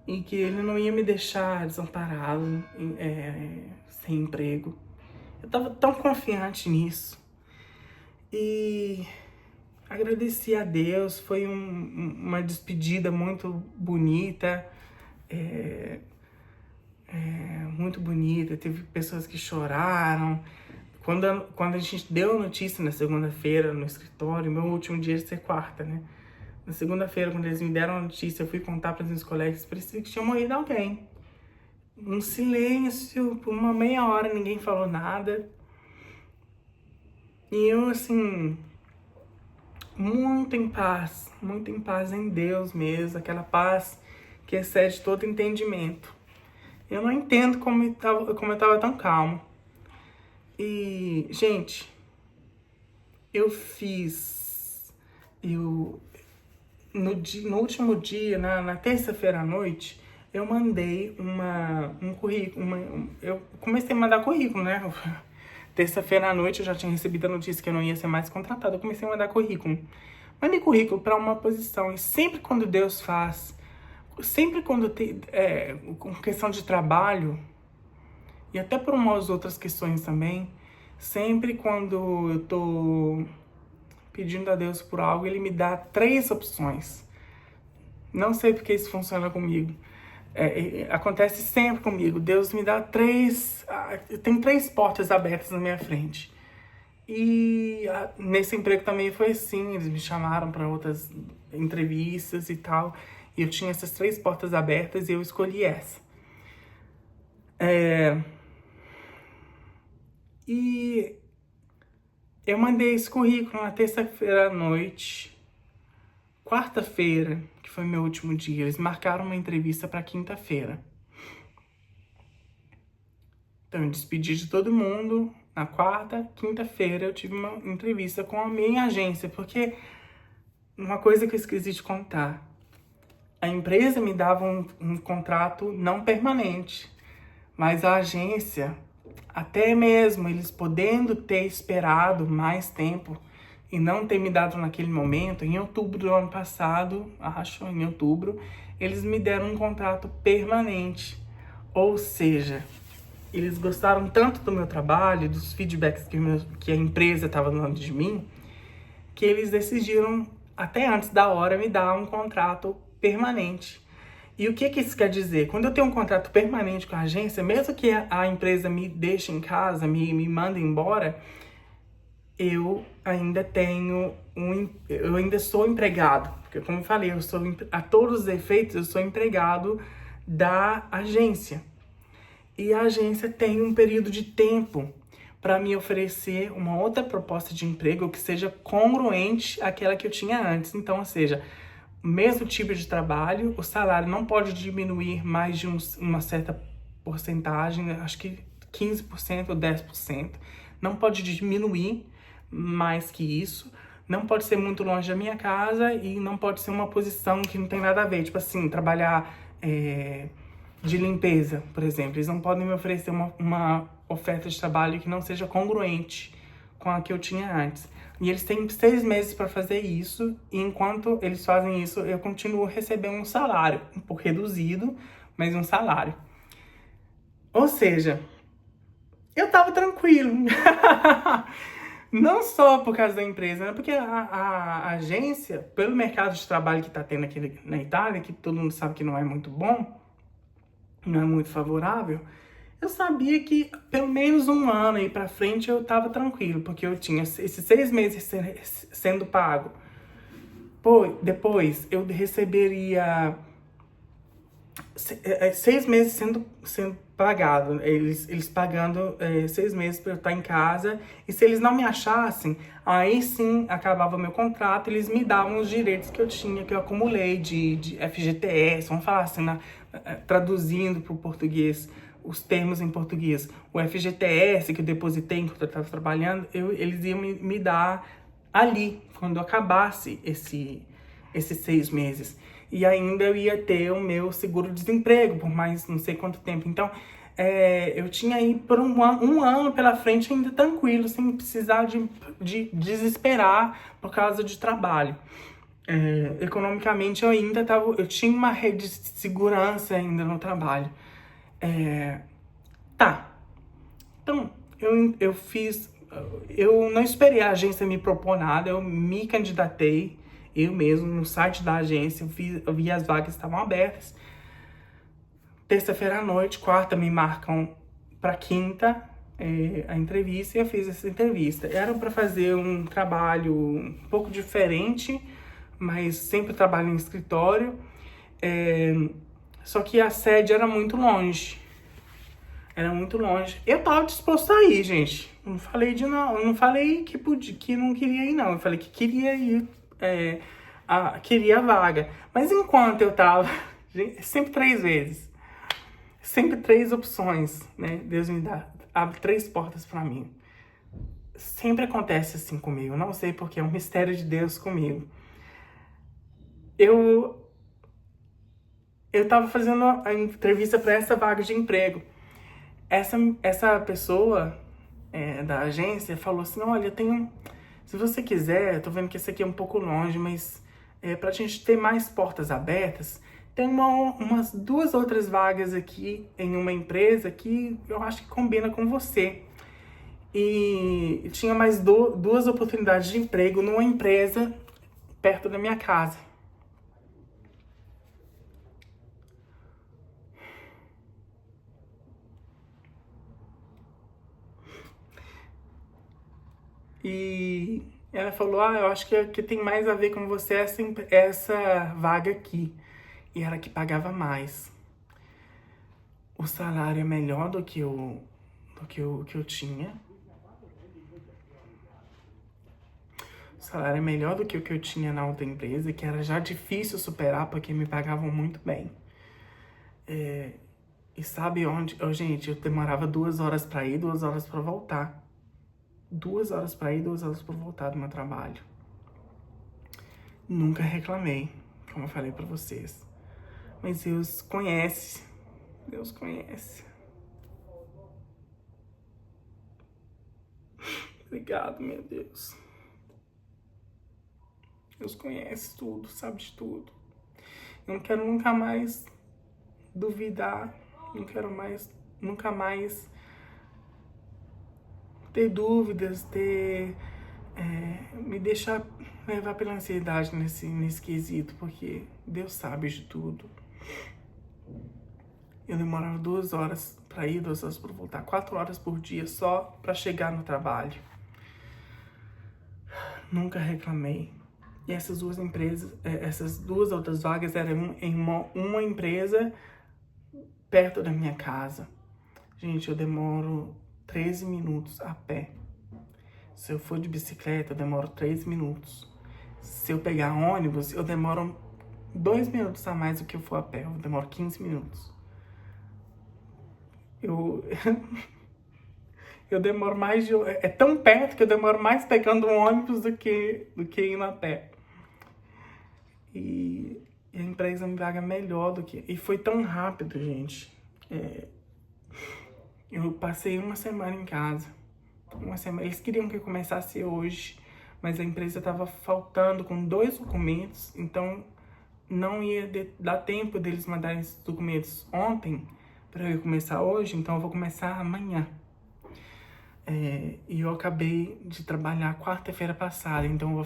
e que Ele não ia me deixar desamparado, sem emprego. Eu tava tão confiante nisso. E agradeci a Deus, foi uma despedida muito bonita, muito bonita. Teve pessoas que choraram, Quando a gente deu a notícia na segunda-feira no escritório, meu último dia de ser quarta, né? Na segunda-feira, quando eles me deram a notícia, eu fui contar para os meus colegas, parecia que tinha morrido alguém. Um silêncio, por uma meia hora, ninguém falou nada. E eu, assim, muito em paz em Deus mesmo, aquela paz que excede todo entendimento. Eu não entendo como eu tava tão calmo. E, gente, no último dia, na terça-feira à noite, eu mandei um currículo. Eu comecei a mandar currículo, né? Terça-feira à noite eu já tinha recebido a notícia que eu não ia ser mais contratada. Eu comecei a mandar currículo. Mandei currículo para uma posição. E sempre quando Deus faz, sempre quando tem com questão de trabalho, e até por umas outras questões também, sempre quando eu tô pedindo a Deus por algo, Ele me dá 3 opções. Não sei porque isso funciona comigo. Acontece sempre comigo. Deus me dá 3... Tem 3 portas abertas na minha frente. E nesse emprego também foi assim. Eles me chamaram para outras entrevistas e tal. E eu tinha essas 3 portas abertas e eu escolhi essa. E eu mandei esse currículo na terça-feira à noite. Quarta-feira, que foi meu último dia, eles marcaram uma entrevista para quinta-feira. Então, eu despedi de todo mundo. Na quarta, quinta-feira, eu tive uma entrevista com a minha agência, porque uma coisa que eu esqueci de contar. A empresa me dava um contrato não permanente, mas a agência, até mesmo eles podendo ter esperado mais tempo e não ter me dado naquele momento, em outubro do ano passado, em outubro, eles me deram um contrato permanente. Ou seja, eles gostaram tanto do meu trabalho, dos feedbacks que a empresa estava dando de mim, que eles decidiram, até antes da hora, me dar um contrato permanente. E o que isso quer dizer? Quando eu tenho um contrato permanente com a agência, mesmo que a empresa me deixe em casa, me mande embora, eu ainda eu ainda sou empregado. Porque, como eu falei, a todos os efeitos, eu sou empregado da agência. E a agência tem um período de tempo para me oferecer uma outra proposta de emprego que seja congruente àquela que eu tinha antes. Então, ou seja, mesmo tipo de trabalho, o salário não pode diminuir mais de uma certa porcentagem, acho que 15% ou 10%. Não pode diminuir mais que isso. Não pode ser muito longe da minha casa e não pode ser uma posição que não tem nada a ver. Tipo assim, trabalhar de limpeza, por exemplo. Eles não podem me oferecer uma oferta de trabalho que não seja congruente com a que eu tinha antes. E eles têm 6 meses para fazer isso, e enquanto eles fazem isso, eu continuo recebendo um salário, um pouco reduzido, mas um salário. Ou seja, eu tava tranquilo. Não só por causa da empresa, né? Porque a agência, pelo mercado de trabalho que tá tendo aqui na Itália, que todo mundo sabe que não é muito bom, não é muito favorável, eu sabia que pelo menos um ano aí pra frente eu tava tranquilo, porque eu tinha esses 6 meses sendo pago. Depois eu receberia 6 meses sendo pagado, eles pagando 6 meses pra eu estar em casa, e se eles não me achassem, aí sim acabava meu contrato, eles me davam os direitos que eu tinha, que eu acumulei de FGTS, vamos falar assim, traduzindo para o português, os termos em português, o FGTS que eu depositei enquanto eu estava trabalhando, eles iam me dar ali, quando acabasse esses 6 meses. E ainda eu ia ter o meu seguro-desemprego por mais não sei quanto tempo. Então, eu tinha aí por um ano pela frente ainda tranquilo, sem precisar de desesperar por causa de trabalho. Economicamente eu tinha uma rede de segurança ainda no trabalho. Então, eu não esperei a agência me propor nada, eu me candidatei, eu mesmo, no site da agência, eu vi as vagas estavam abertas. Terça-feira à noite, quarta me marcam para quinta, a entrevista e eu fiz essa entrevista. Era para fazer um trabalho um pouco diferente, mas sempre trabalho em escritório. Só que a sede era muito longe. Era muito longe. Eu tava disposto a ir, gente. Não falei eu não falei que podia, que não queria ir, não. Eu falei que queria ir, queria a vaga. Mas enquanto eu tava, gente, sempre 3 vezes. Sempre 3 opções, né? Deus me abre 3 portas pra mim. Sempre acontece assim comigo. Não sei porque é um mistério de Deus comigo. Eu tava fazendo a entrevista para essa vaga de emprego. Essa pessoa da agência falou assim, olha, se você quiser, eu tô vendo que esse aqui é um pouco longe, mas pra gente ter mais portas abertas, tem umas 2 outras vagas aqui em uma empresa que eu acho que combina com você. E tinha mais 2 oportunidades de emprego numa empresa perto da minha casa. E ela falou, eu acho que tem mais a ver com você essa vaga aqui. E era que pagava mais. O salário é melhor do que eu tinha. O salário é melhor do que o que eu tinha na outra empresa, que era já difícil superar, porque me pagavam muito bem. E sabe onde? Gente, eu demorava 2 horas pra ir, 2 horas pra voltar. 2 horas pra ir, 2 horas pra voltar do meu trabalho. Nunca reclamei, como eu falei pra vocês. Mas Deus conhece. Deus conhece. Obrigado, meu Deus. Deus conhece tudo, sabe de tudo. Eu não quero nunca mais duvidar. Não quero nunca mais ter dúvidas, me deixar levar pela ansiedade nesse quesito, porque Deus sabe de tudo. Eu demorava 2 horas pra ir, 2 horas pra voltar, 4 horas por dia só pra chegar no trabalho. Nunca reclamei. E essas 2 empresas, essas 2 outras vagas eram em uma empresa perto da minha casa. Gente, eu demoro 13 minutos a pé. Se eu for de bicicleta, eu demoro 3 minutos. Se eu pegar ônibus, eu demoro 2 minutos a mais do que eu for a pé. Eu demoro 15 minutos. Eu demoro mais de... É tão perto que eu demoro mais pegando um ônibus do que indo a pé. E a empresa me paga melhor do que... E foi tão rápido, gente. Eu passei 1 semana em casa. 1 semana. Eles queriam que eu começasse hoje, mas a empresa estava faltando com 2 documentos, então não ia dar tempo deles mandarem esses documentos ontem para eu começar hoje, então eu vou começar amanhã. E eu acabei de trabalhar quarta-feira passada, então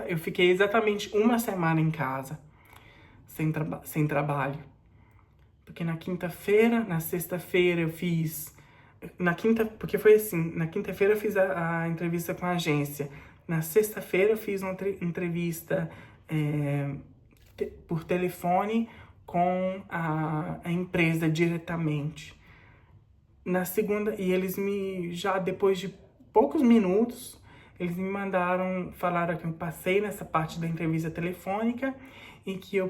eu fiquei exatamente 1 semana em casa, sem trabalho. Porque na quinta-feira, na sexta-feira eu fiz... Porque foi assim, na quinta-feira eu fiz a entrevista com a agência. Na sexta-feira eu fiz uma entrevista por telefone com a empresa diretamente. Na segunda, e eles já depois de poucos minutos, eles me falaram que eu passei nessa parte da entrevista telefônica e que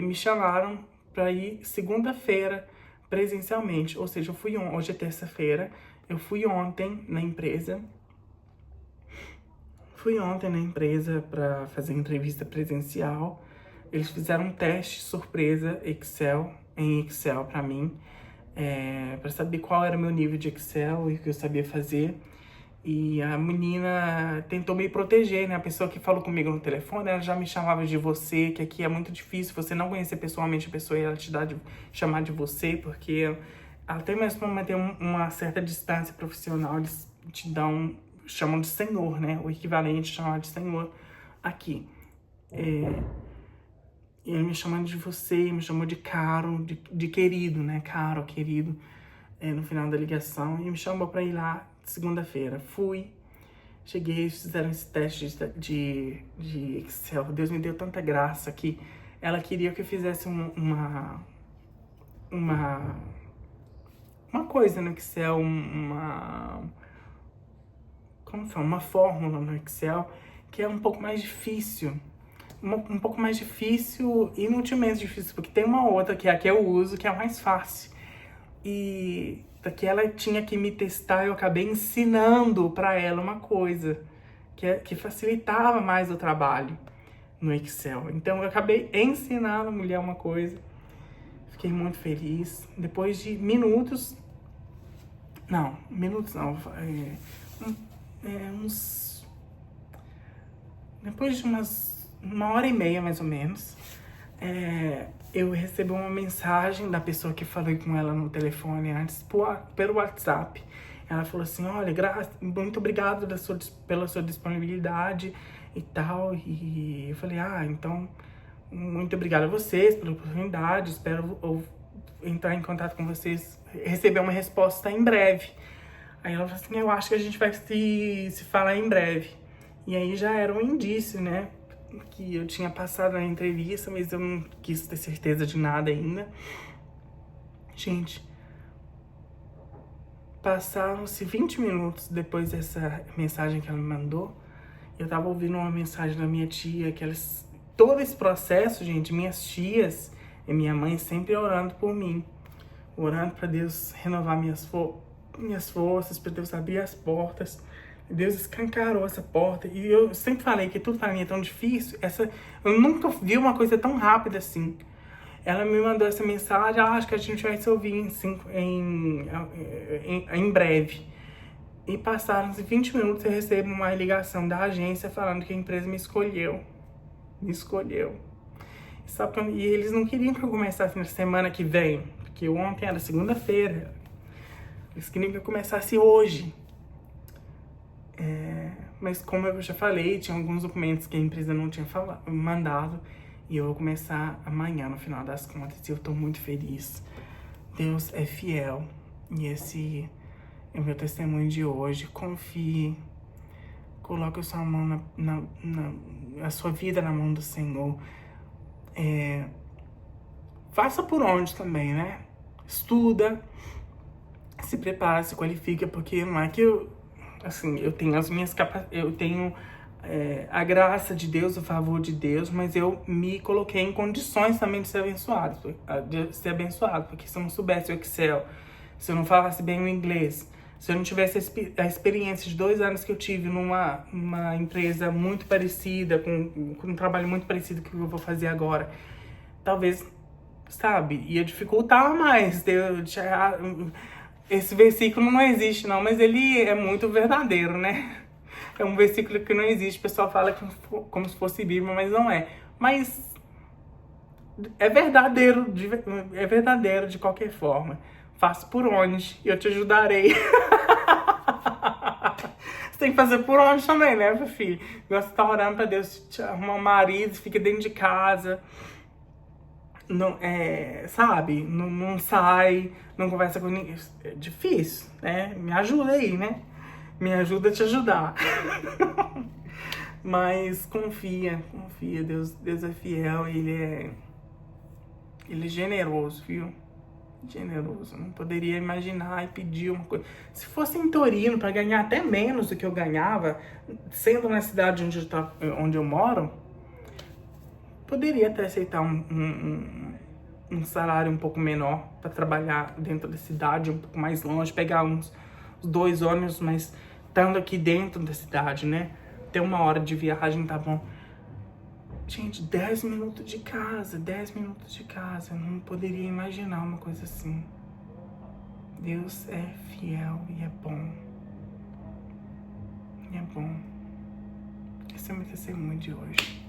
me chamaram para ir segunda-feira presencialmente. Ou seja, hoje é terça-feira, eu fui ontem na empresa. Para fazer entrevista presencial. Eles fizeram um teste surpresa em Excel para mim, para saber qual era o meu nível de Excel e o que eu sabia fazer. E a menina tentou me proteger, né? A pessoa que falou comigo no telefone, ela já me chamava de você, que aqui é muito difícil você não conhecer pessoalmente a pessoa e ela chamar de você, porque até mesmo para manter uma certa distância profissional, eles chamam de senhor, né? O equivalente de chamar de senhor aqui. E ele me chamando de você, me chamou de caro, de querido, né? Caro, querido. no final da ligação e me chamou pra ir lá segunda-feira. Fui, cheguei, eles fizeram esse teste de Excel. Deus me deu tanta graça que ela queria que eu fizesse uma coisa no Excel, uma fórmula no Excel que é um pouco mais difícil. Um pouco mais difícil, inutilmente difícil, porque tem uma outra que é a que eu uso, que é a mais fácil. E daqui ela tinha que me testar, eu acabei ensinando pra ela uma coisa que facilitava mais o trabalho no Excel. Então eu acabei ensinando a mulher uma coisa. Fiquei muito feliz. Depois de depois de uma hora e meia, mais ou menos, eu recebi uma mensagem da pessoa que falei com ela no telefone antes, pelo WhatsApp. Ela falou assim, olha, muito obrigado pela sua disponibilidade e tal. E eu falei, então, muito obrigado a vocês pela oportunidade, espero entrar em contato com vocês, receber uma resposta em breve. Aí ela falou assim, eu acho que a gente vai se falar em breve. E aí já era um indício, né, que eu tinha passado na entrevista, mas eu não quis ter certeza de nada ainda. Gente, passaram-se 20 minutos depois dessa mensagem que ela me mandou. Eu tava ouvindo uma mensagem da minha tia, todo esse processo, gente, minhas tias e minha mãe sempre orando por mim. Orando pra Deus renovar minhas forças, pra Deus abrir as portas. Deus escancarou essa porta. E eu sempre falei que tudo pra mim é tão difícil. Eu nunca vi uma coisa tão rápida assim. Ela me mandou essa mensagem, acho que a gente vai se ouvir em breve. E passaram-se 20 minutos e eu recebo uma ligação da agência falando que a empresa me escolheu. E eles não queriam que eu começasse na semana que vem, porque ontem era segunda-feira. Eles queriam que eu começasse hoje. Mas como eu já falei, tinha alguns documentos que a empresa não tinha mandado. E eu vou começar amanhã, no final das contas. E eu tô muito feliz. Deus é fiel. E esse é o meu testemunho de hoje. Confie. Coloque a sua mão a sua vida na mão do Senhor. Faça por onde também, né? Estuda. Se prepara, se qualifica. Porque não é que eu tenho as minhas eu tenho a graça de Deus, o favor de Deus, mas eu me coloquei em condições também de ser abençoado, porque se eu não soubesse o Excel, se eu não falasse bem o inglês, se eu não tivesse a experiência de 2 anos que eu tive numa empresa muito parecida, com um trabalho muito parecido com o que eu vou fazer agora, talvez, ia dificultar mais. Esse versículo não existe não, mas ele é muito verdadeiro, né? É um versículo que não existe, o pessoal fala como se fosse Bíblia, mas não é. Mas é verdadeiro de qualquer forma. Faça por onde e eu te ajudarei. Você tem que fazer por onde também, né, meu filho? Você tá orando pra Deus te arrumar um marido, fica dentro de casa. Não, não sai, não conversa com ninguém. É difícil, né? Me ajuda aí, né? Me ajuda a te ajudar. Mas confia. Deus é fiel, ele é generoso, viu? Generoso. Não poderia imaginar e pedir uma coisa. Se fosse em Torino, para ganhar até menos do que eu ganhava, sendo na cidade onde eu moro, poderia até aceitar um salário um pouco menor para trabalhar dentro da cidade, um pouco mais longe, pegar uns 2 ônibus, mas estando aqui dentro da cidade, né? Ter 1 hora de viagem, tá bom. Gente, 10 minutos de casa, 10 minutos de casa. Eu não poderia imaginar uma coisa assim. Deus é fiel e é bom. Esse é o meu testemunho de hoje.